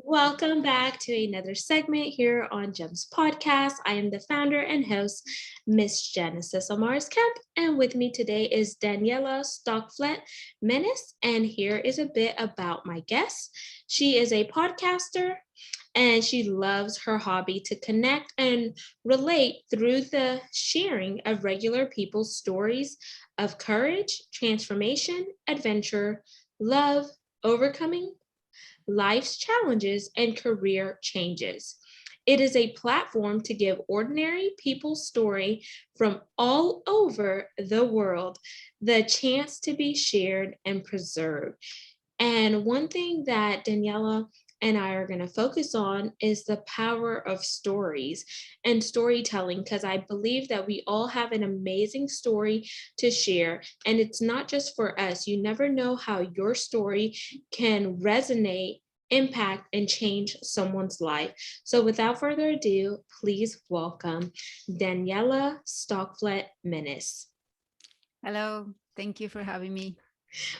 Welcome back to another segment here on GEMS Podcast. I am the founder and host, Miss Genesis Amaris Kemp, and with me today is Daniela Stockfleth-Menis, and here is a bit about my guest. She is a podcaster, and she loves her hobby to connect and relate through the sharing of regular people's stories of courage, transformation, adventure, love, overcoming life's challenges, and career changes. It is a platform to give ordinary people's story from all over the world the chance to be shared and preserved. And one thing that Daniela and I are going to focus on is the power of stories and storytelling, because I believe that we all have an amazing story to share. And it's not just for us. You never know how your story can resonate, impact, and change someone's life. So without further ado, please welcome Daniela Stockfleth-Menis. Hello, thank you for having me.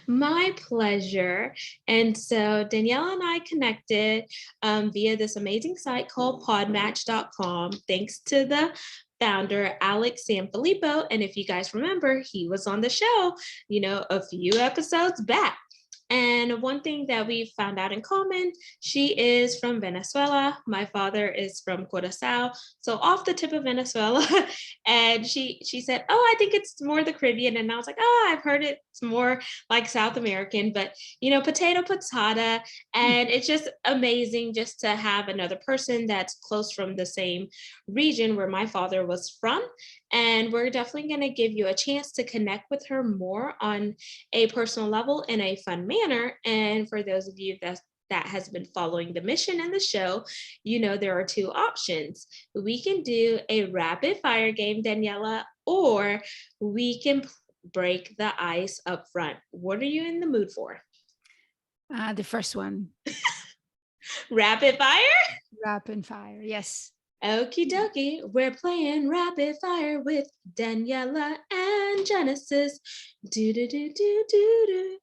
My pleasure. And so Danielle and I connected via this amazing site called podmatch.com, thanks to the founder, Alex Sanfilippo. And if you guys remember, he was on the show, a few episodes back. And one thing that we found out in common, she is from Venezuela. My father is from Curacao, so off the tip of Venezuela. And she said, "Oh, I think it's more the Caribbean." And I was like, "Oh, I've heard it's more like South American." But potato patata, and it's just amazing just to have another person that's close from the same region where my father was from. And we're definitely going to give you a chance to connect with her more on a personal level in a fun manner. And for those of you that has been following the mission and the show, there are two options. We can do a rapid fire game, Daniela, or we can break the ice up front. What are you in the mood for? The first one. Rapid fire? Rapid fire, yes. Okie dokie, we're playing rapid fire with Daniela and Genesis. Do do do do do do.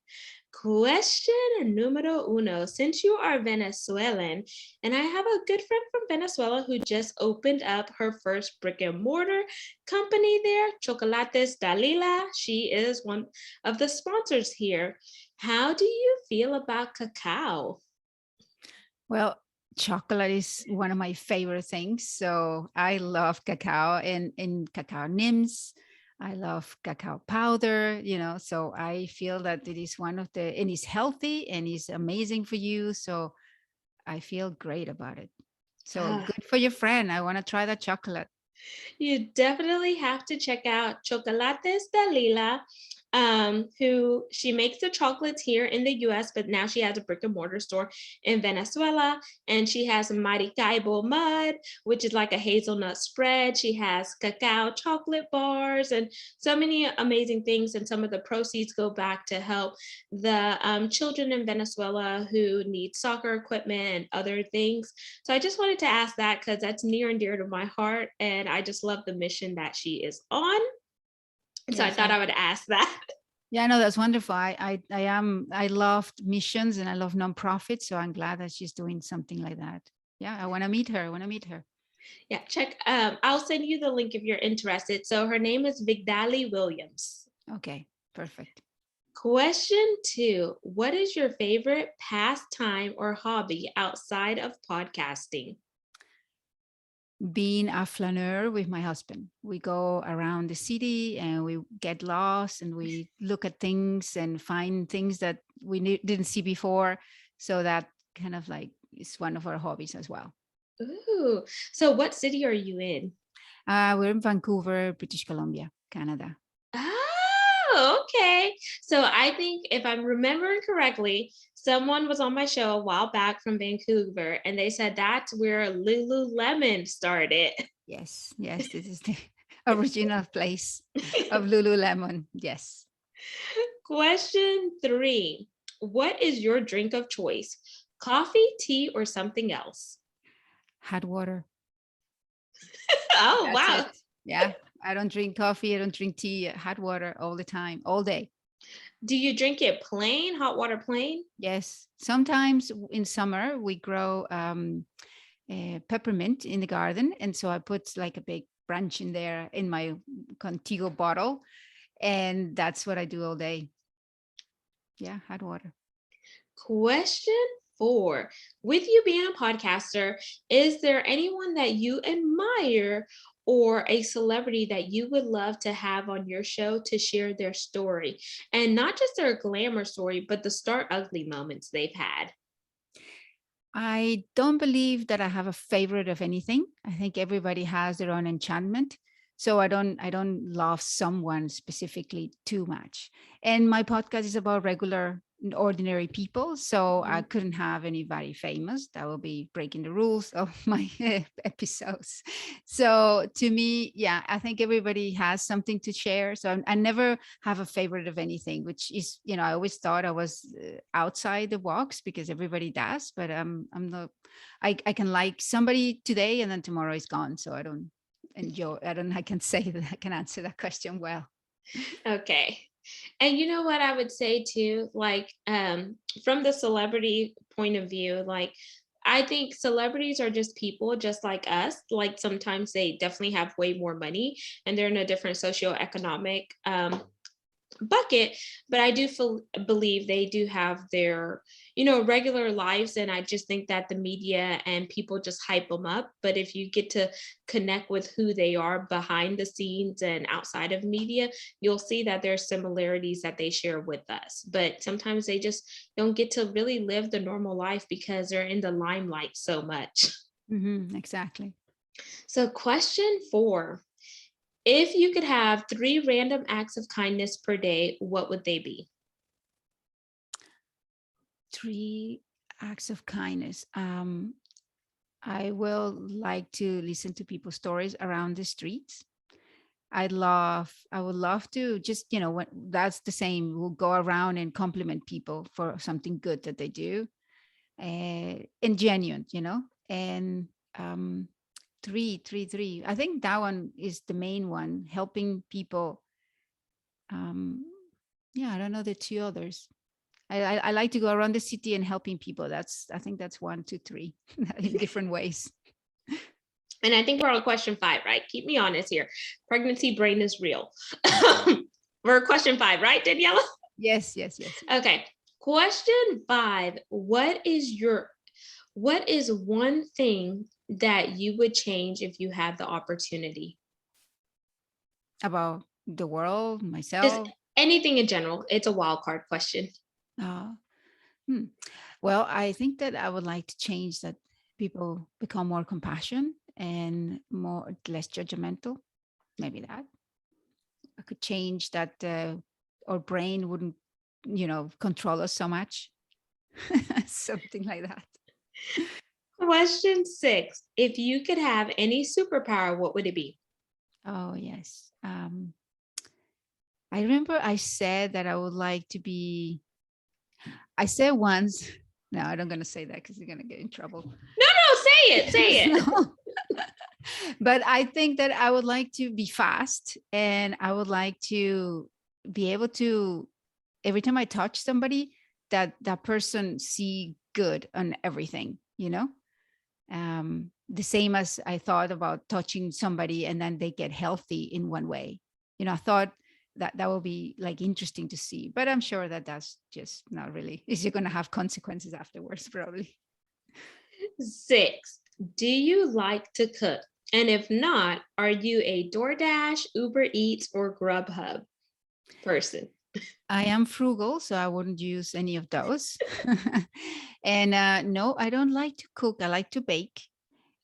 Question numero uno. Since you are Venezuelan, and I have a good friend from Venezuela who just opened up her first brick and mortar company there, Chocolates Dalila. She is one of the sponsors here. How do you feel about cacao? Well, chocolate is one of my favorite things. So I love cacao and cacao nibs. I love cacao powder, so I feel that it is and it's healthy and it's amazing for you. So I feel great about it. So good for your friend. I want to try that chocolate. You definitely have to check out Chocolates Dalila, who she makes the chocolates here in the US, but now she has a brick and mortar store in Venezuela. And she has Maracaibo mud, which is like a hazelnut spread. She has cacao chocolate bars and so many amazing things. And some of the proceeds go back to help the children in Venezuela who need soccer equipment and other things. So I just wanted to ask that because that's near and dear to my heart. And I just love the mission that she is on. So I thought I would ask that. Yeah, no, that's wonderful. I love missions and I love nonprofits. So I'm glad that she's doing something like that. Yeah, I want to meet her. Yeah, check. I'll send you the link if you're interested. So her name is Vigdali Williams. Okay, perfect. Question 2. What is your favorite pastime or hobby outside of podcasting? Being a flaneur with my husband. We go around the city and we get lost and we look at things and find things that we didn't see before. So that kind of like is one of our hobbies as well. Ooh, so what city are you in? We're in Vancouver, British Columbia, Canada. Oh, okay. So I think if I'm remembering correctly, someone was on my show a while back from Vancouver, and they said that's where Lululemon started. Yes, this is the original place of Lululemon. Yes. Question 3. What is your drink of choice? Coffee, tea, or something else? Hot water. Oh, That's wow. it. Yeah. I don't drink coffee. I don't drink tea. Hot water all the time, all day. Do you drink it plain, hot water plain? Yes. Sometimes in summer we grow peppermint in the garden, and so I put like a big branch in there in my Contigo bottle, and that's what I do all day. Yeah, hot water. Question 4. With you being a podcaster, is there anyone that you admire or a celebrity that you would love to have on your show to share their story? And not just their glamour story, but the start ugly moments they've had. I don't believe that I have a favorite of anything. I think everybody has their own enchantment. So I don't love someone specifically too much. And my podcast is about regular ordinary people. So I Mhm. couldn't have anybody famous. That will be breaking the rules of my episodes. So to me, yeah, I think everybody has something to share. So I never have a favorite of anything, which is, I always thought I was outside the box because everybody does, but I'm not, I can like somebody today and then tomorrow is gone. So I can say that I can answer that question well. Okay. And you know what I would say too, like from the celebrity point of view, like I think celebrities are just people just like us. Like sometimes they definitely have way more money and they're in a different socioeconomic bucket, but I do believe they do have their regular lives, and I just think that the media and people just hype them up. But if you get to connect with who they are behind the scenes and outside of media, you'll see that there's similarities that they share with us, but sometimes they just don't get to really live the normal life because they're in the limelight so much. Exactly. So question 4: if you could have 3 random acts of kindness per day, what would they be? 3 acts of kindness. I will like to listen to people's stories around the streets. I would love to just, when that's the same, we'll go around and compliment people for something good that they do, and genuine, and um, three. I think that one is the main one, helping people. Um, yeah, I don't know the two others. I like to go around the city and helping people. I think that's one, two, three in different ways. And I think we're on question 5, right? Keep me honest here. Pregnancy brain is real. We're question 5, right, Daniela? Yes, yes, yes, yes. Okay. Question 5: what is one thing that you would change if you had the opportunity? About the world, Just myself. anything in general. It's a wild card question. Uh, hmm. Well, I think that I would like to change that people become more compassionate and less judgmental. Maybe that I could change that our brain wouldn't, control us so much. Something like that. Question 6: if you could have any superpower, what would it be? Oh, yes. I remember I said that I would like to be, I said once, no, I'm not going to say that because you're going to get in trouble. No, no, say it, say it. No. But I think that I would like to be fast, and I would like to be able to, every time I touch somebody, that person see good on everything, the same as I thought about touching somebody and then they get healthy in one way. I thought that would be like interesting to see, but I'm sure that that's just not really, is you're going to have consequences afterwards, probably. 6: do you like to cook? And if not, are you a DoorDash, Uber Eats, or Grubhub person? I am frugal, so I wouldn't use any of those. And no, I don't like to cook. I like to bake.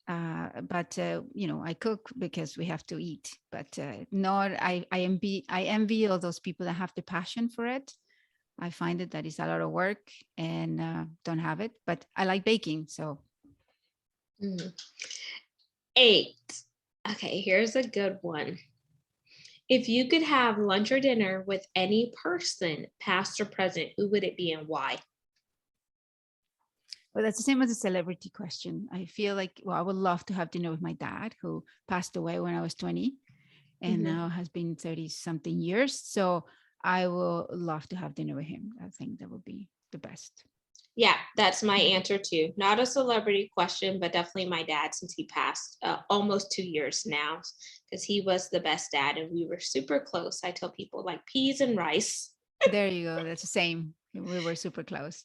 But I cook because we have to eat. But not, I envy all those people that have the passion for it. I find it that is a lot of work and don't have it. But I like baking, so. Mhm. 8: okay, here's a good one. If you could have lunch or dinner with any person, past or present, who would it be and why? Well, that's the same as a celebrity question. I feel like, well, I would love to have dinner with my dad, who passed away when I was 20 and Mhm. now has been 30 something years. So I will love to have dinner with him. I think that would be the best. Yeah, that's my Mhm. answer too. Not a celebrity question, but definitely my dad since he passed almost 2 years now, because he was the best dad and we were super close. I tell people like peas and rice. There you go. That's the same. We were super close.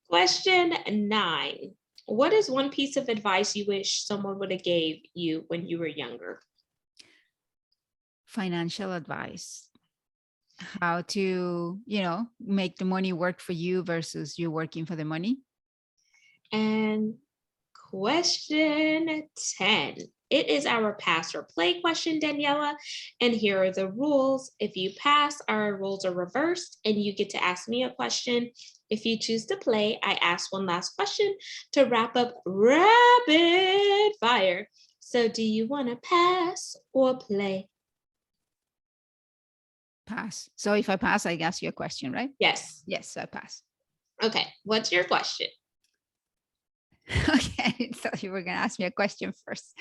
Question 9. What is one piece of advice you wish someone would have gave you when you were younger? Financial advice. How to, make the money work for you versus you working for the money. And question 10. It is our pass or play question, Daniela. And here are the rules. If you pass, our rules are reversed and you get to ask me a question. If you choose to play, I ask one last question to wrap up rapid fire. So, do you want to pass or play? Pass. So if I pass, I ask you a question, right? Yes. Yes, so I pass. Okay. What's your question? Okay, so you were gonna ask me a question first.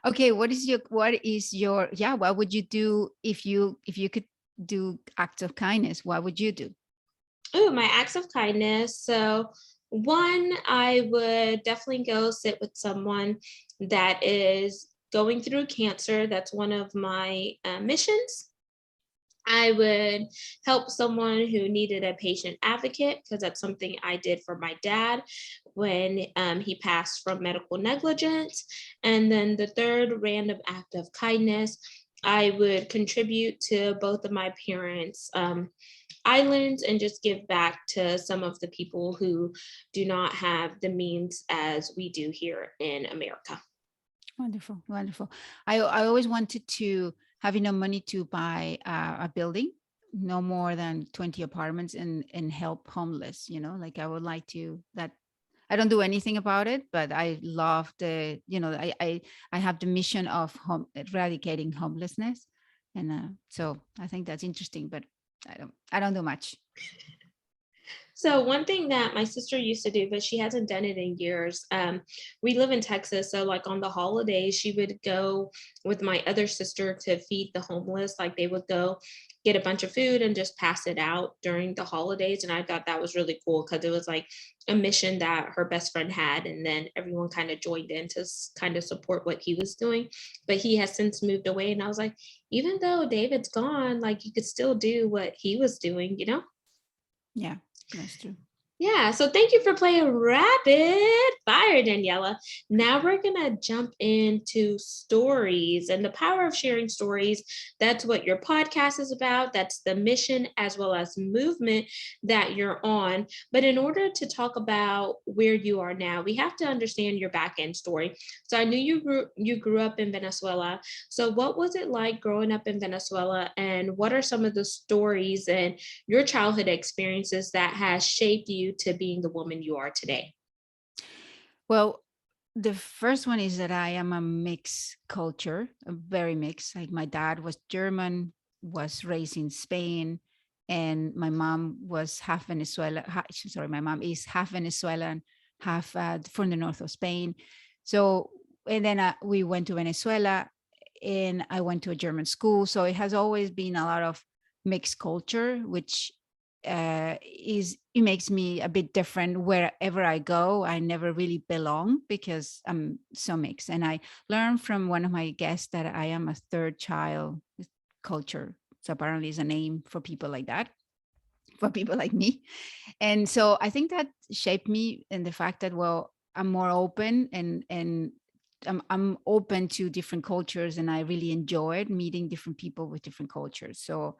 Okay, what would you do if you could do acts of kindness? What would you do? Oh, my acts of kindness. So, one, I would definitely go sit with someone that is going through cancer. That's one of my missions. I would help someone who needed a patient advocate because that's something I did for my dad when he passed from medical negligence. And then the third random act of kindness, I would contribute to both of my parents' islands and just give back to some of the people who do not have the means as we do here in America. Wonderful, wonderful. I always wanted to have enough money to buy a building, no more than 20 apartments, and help homeless. Like I would like to that. I don't do anything about it, but I love I have the mission of eradicating homelessness, and so I think that's interesting. But I don't do much. So one thing that my sister used to do, but she hasn't done it in years. We live in Texas, so like on the holidays, she would go with my other sister to feed the homeless. Like they would go get a bunch of food and just pass it out during the holidays. And I thought that was really cool because it was like a mission that her best friend had, and then everyone kind of joined in to kind of support what he was doing. But he has since moved away, and I was like, even though David's gone, like you could still do what he was doing, you know? Yeah, that's true. Yeah, so thank you for playing rapid fire, Daniela. Now we're going to jump into stories and the power of sharing stories. That's what your podcast is about. That's the mission as well as movement that you're on. But in order to talk about where you are now, we have to understand your back end story. So I knew you grew up in Venezuela. So what was it like growing up in Venezuela, and what are some of the stories and your childhood experiences that has shaped you to being the woman you are today? Well, the first one is that I am a mixed culture, a very mixed. Like my dad was German, was raised in Spain, and my mom was half Venezuela. Sorry, my mom is half Venezuelan, half from the north of Spain. So, and then we went to Venezuela, and I went to a German school. So it has always been a lot of mixed culture, which is it makes me a bit different wherever I go. I never really belong because I'm so mixed. And I learned from one of my guests that I am a third child culture. So apparently, it's a name for people like that, for people like me. And so I think that shaped me in the fact that, well, I'm more open, and I'm open to different cultures, and I really enjoyed meeting different people with different cultures. So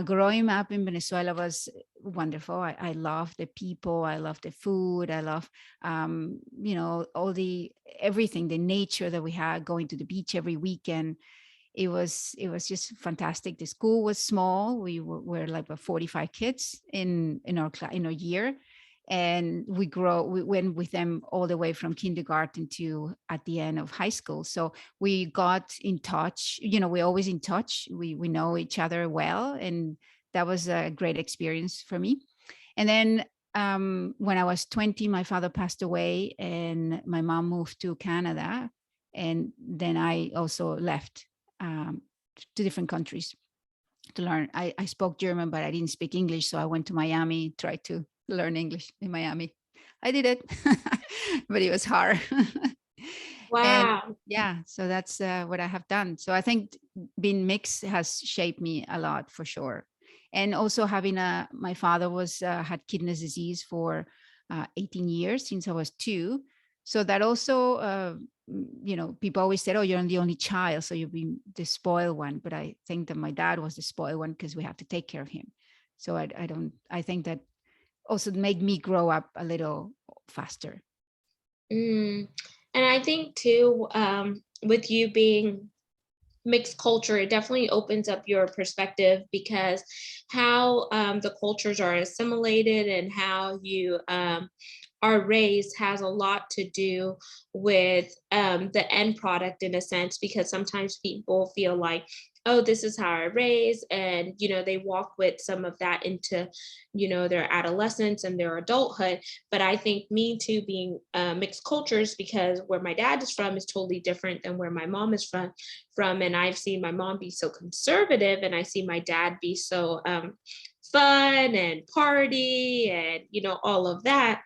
growing up in Venezuela was wonderful. I love the people. I love the food. I love, all the everything, the nature that we had, going to the beach every weekend. It was just fantastic. The school was small. We were like about 45 kids in our year, and we went with them all the way from kindergarten to at the end of high school. So we got in touch. We're always in touch. We know each other well, and that was a great experience for me. And then when I was 20, my father passed away, and my mom moved to Canada, and then I also left, to different countries to learn. I spoke German, but I didn't speak English. So I went to Miami, tried to learn English in Miami. I did it, but it was hard. And Wow. yeah, so that's what I have done. So I think being mixed has shaped me a lot for sure. And also having my father was had kidney disease for 18 years since I was 2. So that also, people always said, oh, you're the only child, so you've been the spoiled one. But I think that my dad was the spoiled one because we have to take care of him. So I think that also made me grow up a little faster. Mm. And I think too, with you being mixed culture, it definitely opens up your perspective because how the cultures are assimilated and how you are raised has a lot to do with the end product in a sense, because sometimes people feel like, oh, this is how I raised, and they walk with some of that into their adolescence and their adulthood. But I think me too, being mixed cultures, because where my dad is from is totally different than where my mom is from, and I've seen my mom be so conservative and I see my dad be so fun and party and all of that.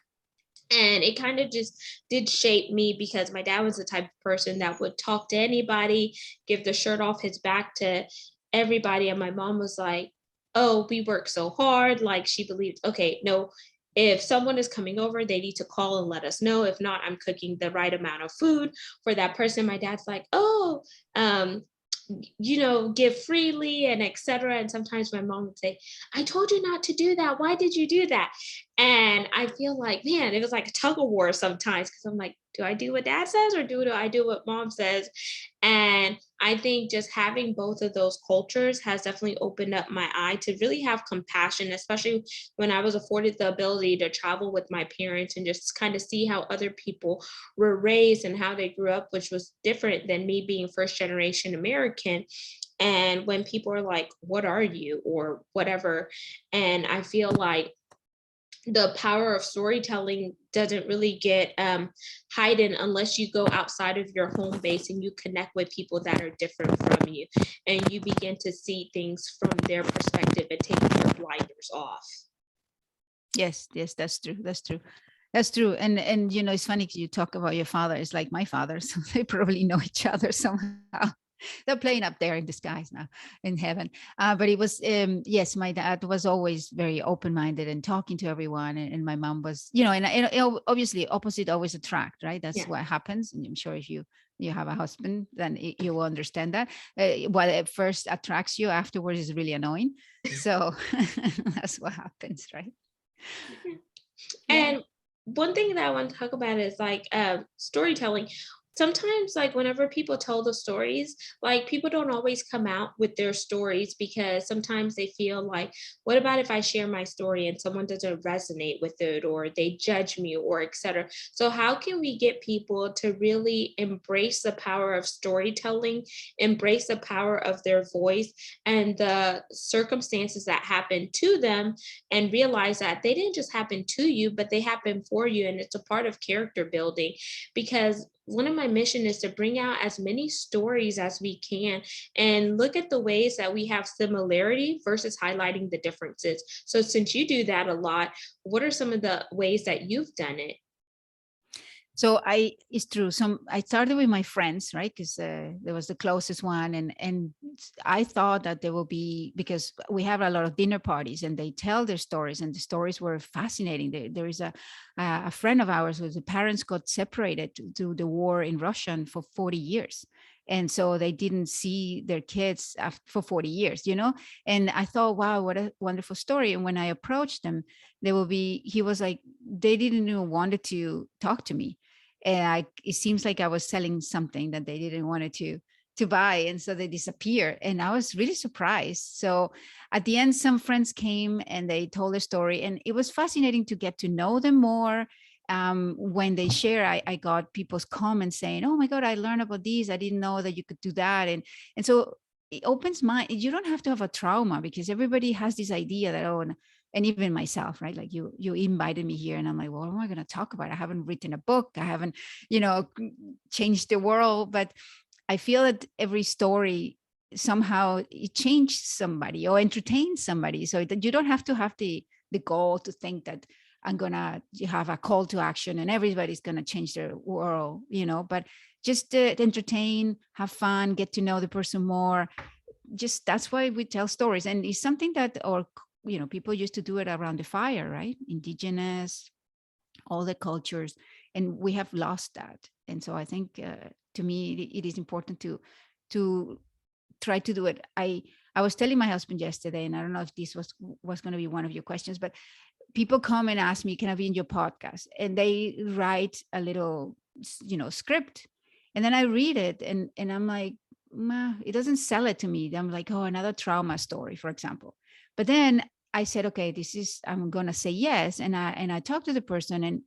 And it kind of just did shape me, because my dad was the type of person that would talk to anybody, give the shirt off his back to everybody. And my mom was like, oh, we work so hard. Like, she believed, okay, no, if someone is coming over, they need to call and let us know. If not, I'm cooking the right amount of food for that person. My dad's like, oh, um, give freely and etc. And sometimes my mom would say, I told you not to do that. Why did you do that? And I feel like, man, it was like a tug of war sometimes, because I'm like, do I do what dad says or do I do what mom says? And I think just having both of those cultures has definitely opened up my eye to really have compassion, especially when I was afforded the ability to travel with my parents and just kind of see how other people were raised and how they grew up, which was different than me being first generation American. And when people are like, what are you, or whatever, and I feel like the power of storytelling doesn't really get heightened unless you go outside of your home base and you connect with people that are different from you, and you begin to see things from their perspective and take your blinders off. Yes, that's true. That's true. That's true. And it's funny 'cause you talk about your father. It's like my father, so they probably know each other somehow. They're playing up there in the skies now, in heaven. But it was, yes, my dad was always very open-minded and talking to everyone, and my mom was, and obviously opposite always attract, right? That's Yeah. what happens. And I'm sure if you have a husband, then you will understand that. What at first attracts you, afterwards is really annoying. So that's what happens, right? Yeah. And one thing that I want to talk about is like storytelling. Sometimes, like, whenever people tell the stories, like, people don't always come out with their stories, because sometimes they feel like, what about if I share my story and someone doesn't resonate with it, or they judge me, or etc. So how can we get people to really embrace the power of storytelling, embrace the power of their voice and the circumstances that happen to them, and realize that they didn't just happen to you, but they happen for you, and it's a part of character building? Because one of my mission is to bring out as many stories as we can and look at the ways that we have similarity versus highlighting the differences. So since you do that a lot, what are some of the ways that you've done it? So it's true. I started with my friends, right? Because there was the closest one, and I thought that there will be, because we have a lot of dinner parties and they tell their stories, and the stories were fascinating. There is a friend of ours whose parents got separated to the war in Russia for 40 years. And so they didn't see their kids for 40 years, And I thought, wow, what a wonderful story. And when I approached them, he was like, they didn't even wanted to talk to me. And it seems like I was selling something that they didn't wanted to buy, and so they disappeared, and I was really surprised. So at the end, some friends came and they told their story, and it was fascinating to get to know them more. When they share, I got people's comments saying, oh my god, I learned about these, I didn't know that you could do that. And so it opens mind. You don't have to have a trauma, because everybody has this idea that, oh, and even myself, right? Like you invited me here, and I'm like, well, what am I going to talk about? I haven't written a book, I haven't, changed the world. But I feel that every story somehow it changed somebody or entertained somebody. So that you don't have to have the goal to think that I'm gonna have a call to action and everybody's gonna change their world, but just entertain, have fun, get to know the person more. Just that's why we tell stories, and it's something that, or people used to do it around the fire, right? Indigenous, all the cultures, and we have lost that. And so I think, to me, it is important to try to do it. I was telling my husband yesterday, and I don't know if this was going to be one of your questions, but people come and ask me, can I be in your podcast? And they write a little script, and then I read it, and I'm like, it doesn't sell it to me. I'm like, oh, another trauma story, for example. But then I said, okay, I'm gonna say yes. And I talked to the person,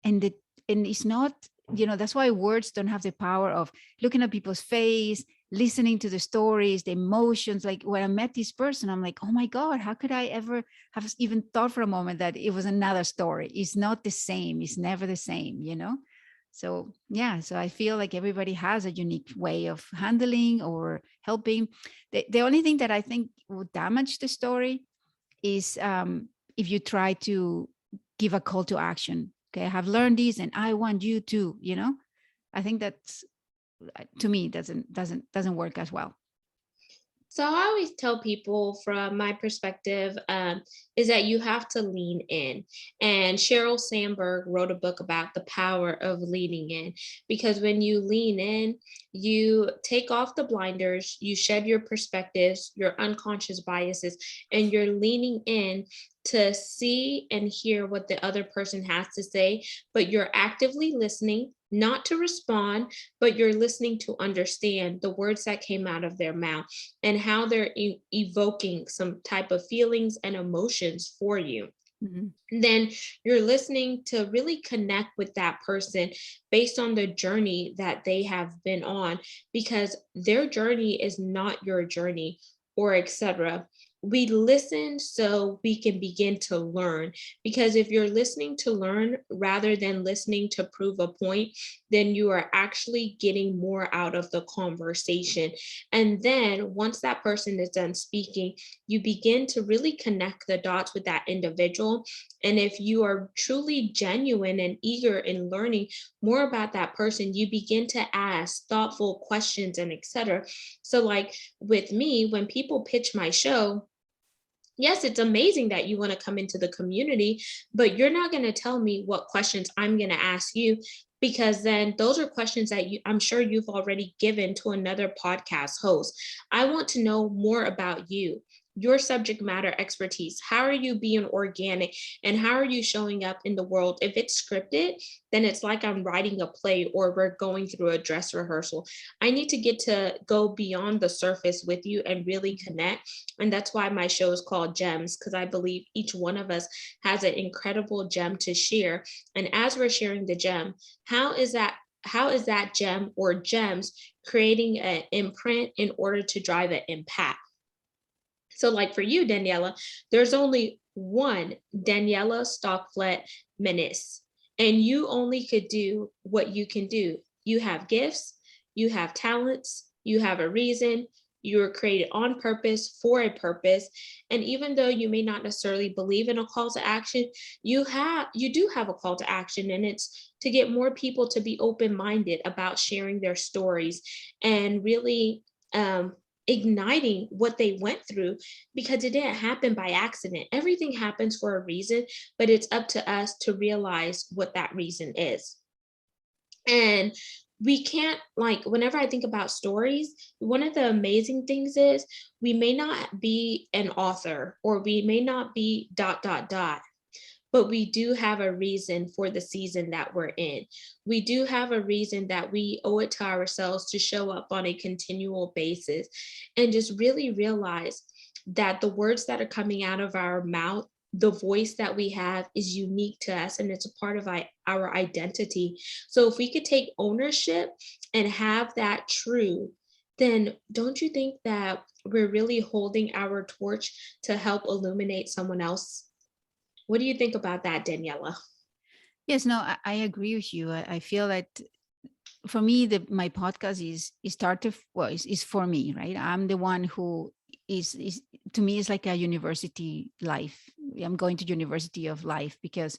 and the and it's not, that's why words don't have the power of looking at people's face, listening to the stories, the emotions. Like when I met this person, I'm like, oh my God, how could I ever have even thought for a moment that it was another story? It's not the same. It's never the same. So yeah, so I feel like everybody has a unique way of handling or helping. The only thing that I think would damage the story is, if you try to give a call to action. Okay, I have learned this and I want you to. I think that's, to me, doesn't work as well. So I always tell people from my perspective, is that you have to lean in. And Sheryl Sandberg wrote a book about the power of leaning in, because when you lean in, you take off the blinders, you shed your perspectives, your unconscious biases, and you're leaning in to see and hear what the other person has to say, but you're actively listening, not to respond, but you're listening to understand the words that came out of their mouth and how they're evoking some type of feelings and emotions for you. Mhm. Then you're listening to really connect with that person based on the journey that they have been on, because their journey is not your journey, or etc. We listen so we can begin to learn, because if you're listening to learn rather than listening to prove a point, then you are actually getting more out of the conversation. And then once that person is done speaking, you begin to really connect the dots with that individual. And if you are truly genuine and eager in learning more about that person, you begin to ask thoughtful questions and etc. So like with me, when people pitch my show, yes, it's amazing that you want to come into the community, but you're not going to tell me what questions I'm going to ask you, because then those are questions that I'm sure you've already given to another podcast host. I want to know more about you, your subject matter expertise. How are you being organic, and how are you showing up in the world? If it's scripted, then it's like I'm writing a play or we're going through a dress rehearsal. I need to get to go beyond the surface with you and really connect. And that's why my show is called Gems, because I believe each one of us has an incredible gem to share. And as we're sharing the gem, how is that gem or gems creating an imprint in order to drive an impact? So, like for you, Daniela, there's only one Daniela Stockfleth-Menis, and you only could do what you can do. You have gifts, you have talents, you have a reason. You were created on purpose for a purpose. And even though you may not necessarily believe in a call to action, you do have a call to action, and it's to get more people to be open-minded about sharing their stories and really igniting what they went through, because it didn't happen by accident. Everything happens for a reason, but it's up to us to realize what that reason is. And we can't, like, whenever I think about stories, one of the amazing things is we may not be an author, or we may not be dot dot dot, but we do have a reason for the season that we're in. We do have a reason that we owe it to ourselves to show up on a continual basis, and just really realize that the words that are coming out of our mouth, the voice that we have, is unique to us, and it's a part of our identity. So if we could take ownership and have that true, then don't you think that we're really holding our torch to help illuminate someone else? What do you think about that, Daniela? Yes, no, I agree with you. I feel that for me, my podcast is started, well, is for me, right? I'm the one who is to me is like a university life. I'm going to university of life, because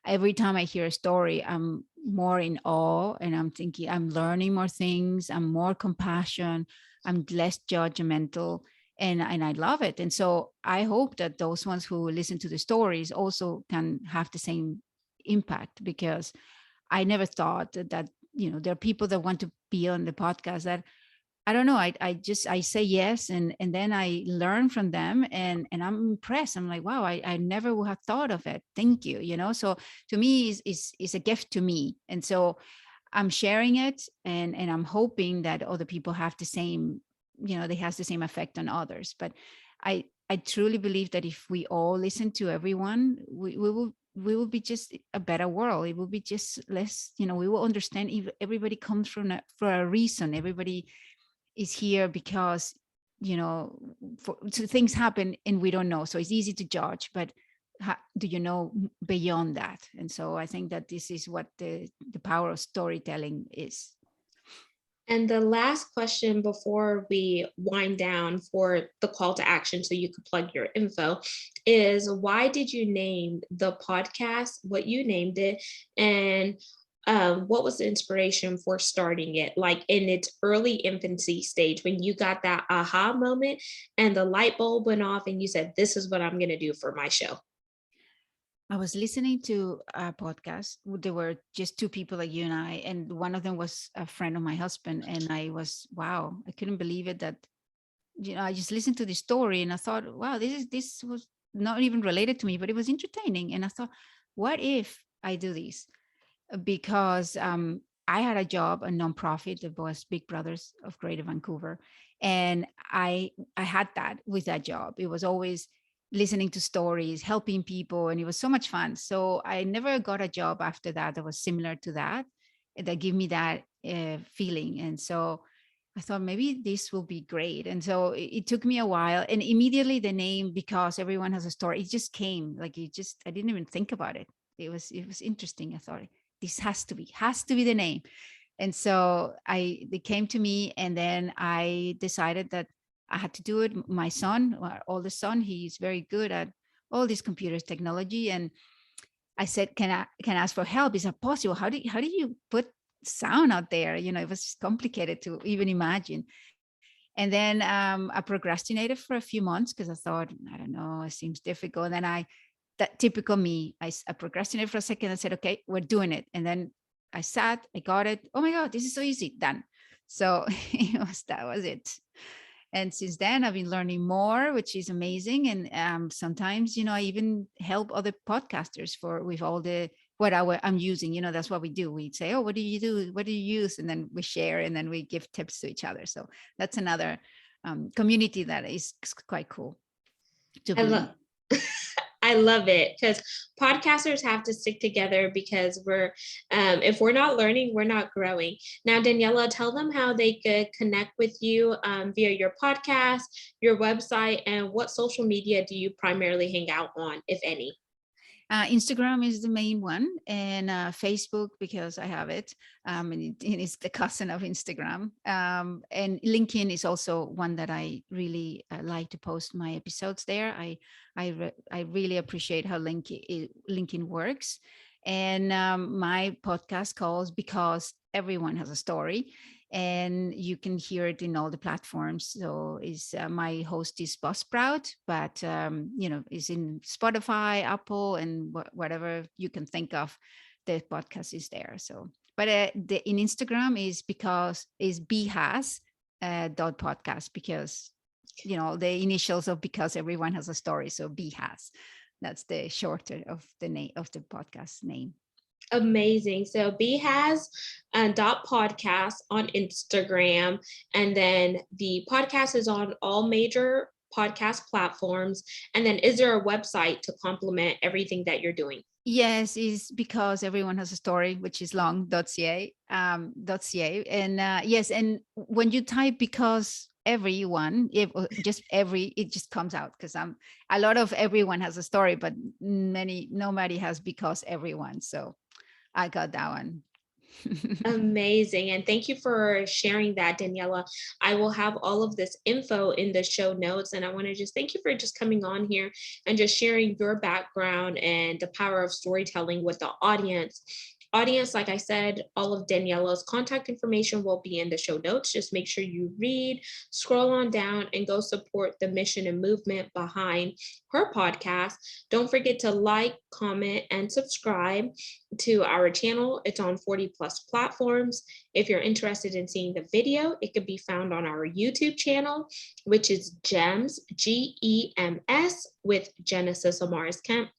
every time I hear a story, I'm more in awe, and I'm thinking I'm learning more things. I'm more compassion. I'm less judgmental, and I love it. And so I hope that those ones who listen to the stories also can have the same impact, because I never thought that, there are people that want to be on the podcast that I don't know. I say yes, and then I learn from them, and I'm impressed. I'm like, wow, I never would have thought of it. Thank you. So to me is a gift to me. And so I'm sharing it, and I'm hoping that other people have the same, they has the same effect on others. But I truly believe that if we all listen to everyone, we will be just a better world. It will be just less, we will understand if everybody comes for a reason. Everybody is here because, so things happen and we don't know, so it's easy to judge. But do you know beyond that? And so I think that this is what the power of storytelling is. And the last question before we wind down for the call to action so you could plug your info is, why did you name the podcast what you named it? And what was the inspiration for starting it, like in its early infancy stage, when you got that aha moment and the light bulb went off and you said, this is what I'm going to do for my show? I was listening to a podcast. There were just two people like you and I, and one of them was a friend of my husband. And I was, wow, I couldn't believe it that, I just listened to the story and I thought, wow, this was not even related to me, but it was entertaining. And I thought, what if I do this? Because I had a job, a nonprofit that was Big Brothers of Greater Vancouver, and I had that with that job. It was always listening to stories, helping people, and it was so much fun. So I never got a job after that was similar to that gave me that feeling. And so I thought maybe this will be great. And so it took me a while, and immediately the name, because everyone has a story, it just came. Like, I didn't even think about it. It was interesting. I thought this has to be the name. And so they came to me, and then I decided that I had to do it. My son, our oldest son, he's very good at all this computer technology. And I said, can I ask for help? Is that possible? How do you put sound out there? It was complicated to even imagine. And then I procrastinated for a few months because I thought, I don't know, it seems difficult. And then that typical me, I procrastinated for a second. I said, okay, we're doing it. And then I sat, I got it. Oh my God, this is so easy, done. So that was it. And since then I've been learning more, which is amazing. And sometimes, I even help other podcasters with all the what I'm using. That's what we do. We say, oh, what do you do? What do you use? And then we share, and then we give tips to each other. So that's another community that is quite cool to I be love in. I love it, because podcasters have to stick together, because if we're not learning, we're not growing. Now, Daniela, tell them how they could connect with you via your podcast, your website, and what social media do you primarily hang out on, if any? Instagram is the main one, and Facebook, because I have it, and it's the cousin of Instagram. And LinkedIn is also one that I really like to post my episodes there. I really appreciate how LinkedIn works. And my podcast calls Because Everyone Has a Story, and you can hear it in all the platforms. So is my host is Buzzsprout, but is in Spotify, Apple, and whatever you can think of. The podcast is there. So, but in Instagram is BHAS dot podcast, because the initials of Because Everyone Has a Story. So BHAS, that's the shorter of the name of the podcast name. Amazing. So B has dot podcast on Instagram, and then the podcast is on all major podcast platforms. And then is there a website to complement everything that you're doing? Yes, is Because Everyone Has a Story, which is long.ca. And yes, and when you type Because Everyone, it just comes out, because a lot of everyone has a story, but nobody has Because Everyone. So I got that one. Amazing. And thank you for sharing that, Daniela. I will have all of this info in the show notes. And I want to just thank you for just coming on here and just sharing your background and the power of storytelling with the audience. Audience, like I said, all of Daniela's contact information will be in the show notes. Just make sure you read, scroll on down, and go support the mission and movement behind her podcast. Don't forget to like, comment, and subscribe to our channel. It's on 40 plus platforms. If you're interested in seeing the video, it could be found on our YouTube channel, which is GEMS, GEMS, with Genesis Amaris Kemp.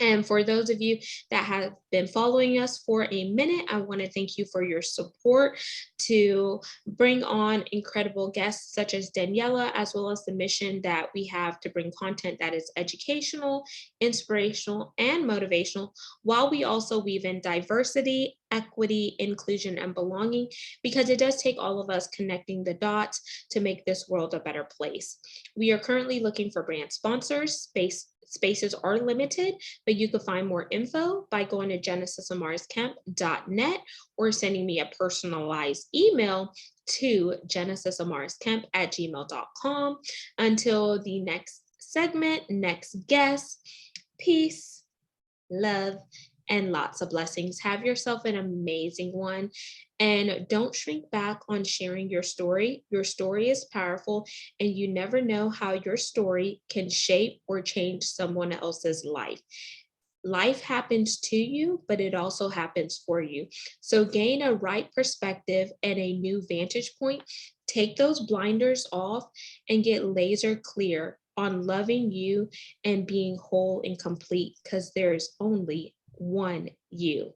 And for those of you that have been following us for a minute, I want to thank you for your support to bring on incredible guests such as Daniela, as well as the mission that we have to bring content that is educational, inspirational, and motivational, while we also weave in diversity, equity, inclusion, and belonging, because it does take all of us connecting the dots to make this world a better place. We are currently looking for brand sponsors. Spaces are limited, but you can find more info by going to genesisamariscamp.net or sending me a personalized email to genesisamariscamp@gmail.com. Until the next segment, next guest, peace, love, and lots of blessings. Have yourself an amazing one. And don't shrink back on sharing your story. Your story is powerful, and you never know how your story can shape or change someone else's life. Life happens to you, but it also happens for you. So gain a right perspective and a new vantage point. Take those blinders off and get laser clear on loving you and being whole and complete, because there is only one you.